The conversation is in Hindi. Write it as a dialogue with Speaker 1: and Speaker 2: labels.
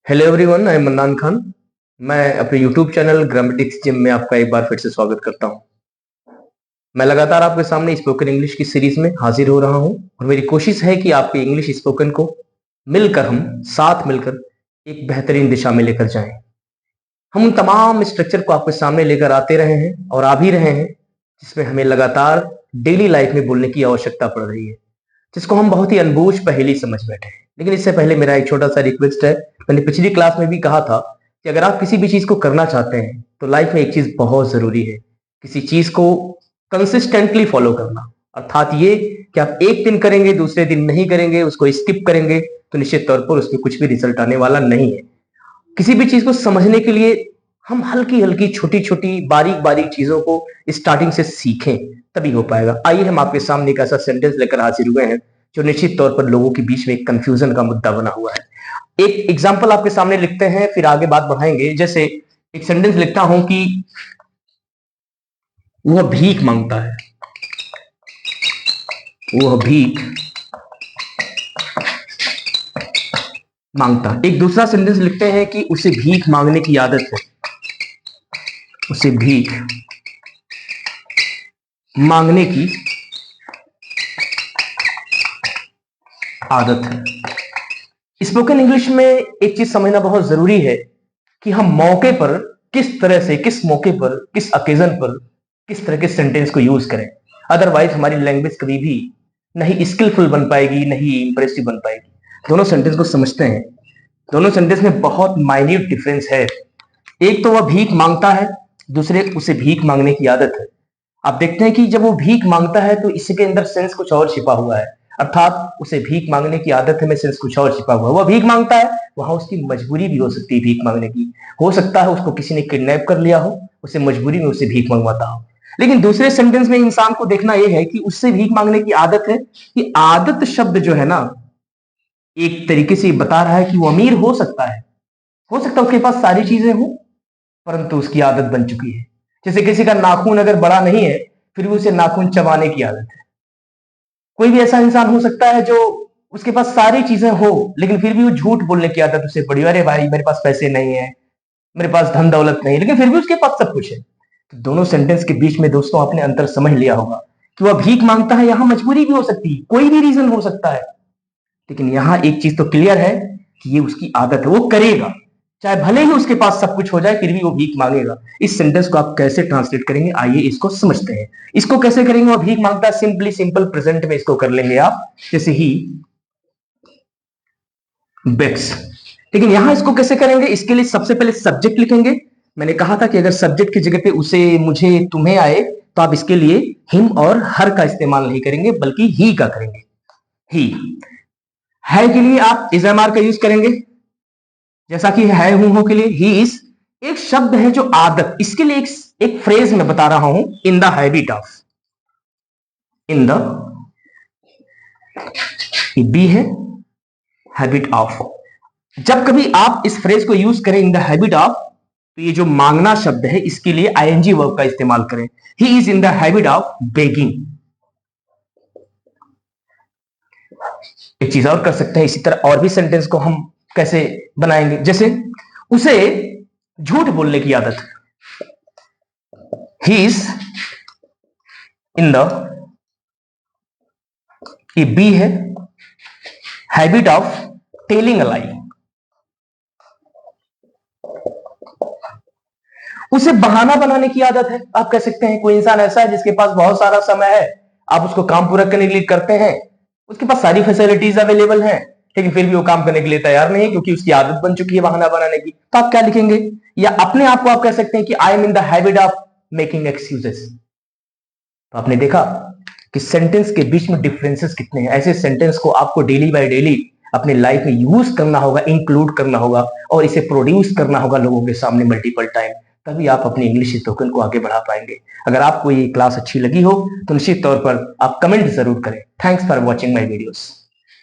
Speaker 1: Hello everyone, I am mannan Khan. मैं अपने यूट्यूब चैनल ग्रामेटिक्स जिम में आपका एक बार फिर से स्वागत करता हूं। मैं लगातार आपके सामने स्पोकन इंग्लिश की सीरीज में हाजिर हो रहा हूं और मेरी कोशिश है कि आपके इंग्लिश स्पोकन को मिलकर हम साथ मिलकर एक बेहतरीन दिशा में लेकर जाएं। हम उन तमाम स्ट्रक्चर को आपके सामने लेकर आते रहे हैं और आ भी रहे हैं जिसमें हमें लगातार डेली लाइफ में बोलने की आवश्यकता पड़ रही है, जिसको हम बहुत ही अनबूझ पहेली समझ बैठे हैं। लेकिन इससे पहले मेरा एक छोटा सा रिक्वेस्ट है। मैंने पिछली क्लास में भी कहा था कि अगर आप किसी भी चीज को करना चाहते हैं तो लाइफ में एक चीज बहुत जरूरी है, किसी चीज को कंसिस्टेंटली फॉलो करना। अर्थात ये कि आप एक दिन करेंगे, दूसरे दिन नहीं करेंगे, उसको स्किप करेंगे तो निश्चित तौर पर उसमें कुछ भी रिजल्ट आने वाला नहीं है। किसी भी चीज को समझने के लिए हम हल्की हल्की छोटी छोटी बारीक बारीक चीजों को स्टार्टिंग से सीखें, तभी हो पाएगा। आइए हम आपके सामने एक ऐसा सेंटेंस लेकर हाजिर हुए हैं जो निश्चित तौर पर लोगों के बीच में एक कंफ्यूजन का मुद्दा बना हुआ है। एक एग्जाम्पल आपके सामने लिखते हैं, फिर आगे बात बढ़ाएंगे। जैसे एक सेंटेंस लिखता हूं कि वह भीख मांगता है, वह भीख मांगता। एक दूसरा सेंटेंस लिखते हैं कि उसे भीख मांगने की आदत है, उसे भीख मांगने की आदत है। स्पोकन इंग्लिश में एक चीज समझना बहुत जरूरी है कि हम मौके पर किस तरह से, किस मौके पर, किस ओकेजन पर किस तरह के सेंटेंस को यूज करें। अदरवाइज हमारी लैंग्वेज कभी भी नहीं स्किलफुल बन पाएगी, नहीं इंप्रेसिव बन पाएगी। दोनों सेंटेंस को समझते हैं, दोनों सेंटेंस में बहुत माइन्यूट डिफरेंस है। एक तो वह भीख मांगता है, दूसरे उसे भीख मांगने की आदत है। आप देखते हैं कि जब वो भीख मांगता है तो इसके अंदर सेंस कुछ और छिपा हुआ है, अर्थात उसे भीख मांगने की आदत है में सेंस कुछ और छिपा हुआ है। वह भीख मांगता है, वहां उसकी मजबूरी भी हो सकती है भीख मांगने की। हो सकता है उसको किसी ने किडनैप कर लिया हो, उसे मजबूरी में उसे भीख मंगवाता हो। लेकिन दूसरे सेंटेंस में इंसान को देखना यह है कि उससे भीख मांगने की आदत है। कि आदत शब्द जो है ना, एक तरीके से बता रहा है कि वो अमीर हो सकता है, हो सकता है उसके पास सारी चीजें हो, परंतु उसकी आदत बन चुकी है। जैसे किसी का नाखून अगर बड़ा नहीं है फिर भी उसे नाखून चबाने की आदत है। कोई भी ऐसा इंसान हो सकता है जो उसके पास सारी चीजें हो लेकिन फिर भी वो झूठ बोलने की आदत उसे पड़ी। अरे भाई मेरे पास पैसे नहीं है, मेरे पास धन दौलत नहीं, लेकिन फिर भी उसके पास सब कुछ है। तो दोनों सेंटेंस के बीच में दोस्तों आपने अंतर समझ लिया होगा कि वह भीख मांगता है, यहां मजबूरी भी हो सकती है, कोई भी रीजन हो सकता है, लेकिन यहां एक चीज तो क्लियर है कि ये उसकी आदत है, वो करेगा। चाहे भले ही उसके पास सब कुछ हो जाए फिर भी वो भीख मांगेगा। इस सेंटेंस को आप कैसे ट्रांसलेट करेंगे, आइए इसको समझते हैं। इसको कैसे करेंगे, वो भीख मांगता है, सिंपली सिंपल प्रेजेंट में इसको कर लेंगे आप, जैसे ही बेक्स। लेकिन यहां इसको कैसे करेंगे, इसके लिए सबसे पहले सब्जेक्ट लिखेंगे। मैंने कहा था कि अगर सब्जेक्ट की जगह पे उसे, मुझे, तुम्हें आए तो आप इसके लिए हिम और हर का इस्तेमाल नहीं करेंगे बल्कि ही का करेंगे। ही है के लिए आप इज एम आर का यूज करेंगे, जैसा कि है हूं हो के लिए ही इज। एक शब्द है जो आदत, इसके लिए एक फ्रेज मैं बता रहा हूं, in the habit of. In the बी है हैबिट ऑफ। जब कभी आप इस फ्रेज को यूज करें इन द हैबिट ऑफ, तो ये जो मांगना शब्द है इसके लिए आईएनजी वर्ब का इस्तेमाल करें। He is in the habit of begging. एक चीज और कर सकते हैं, इसी तरह और भी सेंटेंस को हम कैसे बनाएंगे। जैसे उसे झूठ बोलने की आदत है, ही इज इन द, ये बी है, हैबिट ऑफ टेलिंग अ लाई। उसे बहाना बनाने की आदत है। आप कह सकते हैं कोई इंसान ऐसा है जिसके पास बहुत सारा समय है, आप उसको काम पूरा करने के लिए करते हैं, उसके पास सारी फैसिलिटीज अवेलेबल हैं, लेकिन फिर भी वो काम करने के लिए तैयार नहीं है क्योंकि उसकी आदत बन चुकी है बहाना बनाने की। तो आप क्या लिखेंगे, या अपने आप को आप कह सकते हैं कि I am in the habit of making excuses. तो आपने देखा कि सेंटेंस के बीच में डिफरेंसेस कितने हैं। ऐसे सेंटेंस को आपको डेली बाय डेली अपने लाइफ में यूज करना होगा, इंक्लूड करना होगा और इसे प्रोड्यूस करना होगा लोगों के सामने मल्टीपल टाइम, तभी आप अपनी इंग्लिश स्पोकन को आगे बढ़ा पाएंगे। अगर आपको ये क्लास अच्छी लगी हो तो निश्चित तौर पर आप कमेंट जरूर करें। Thanks for watching my videos.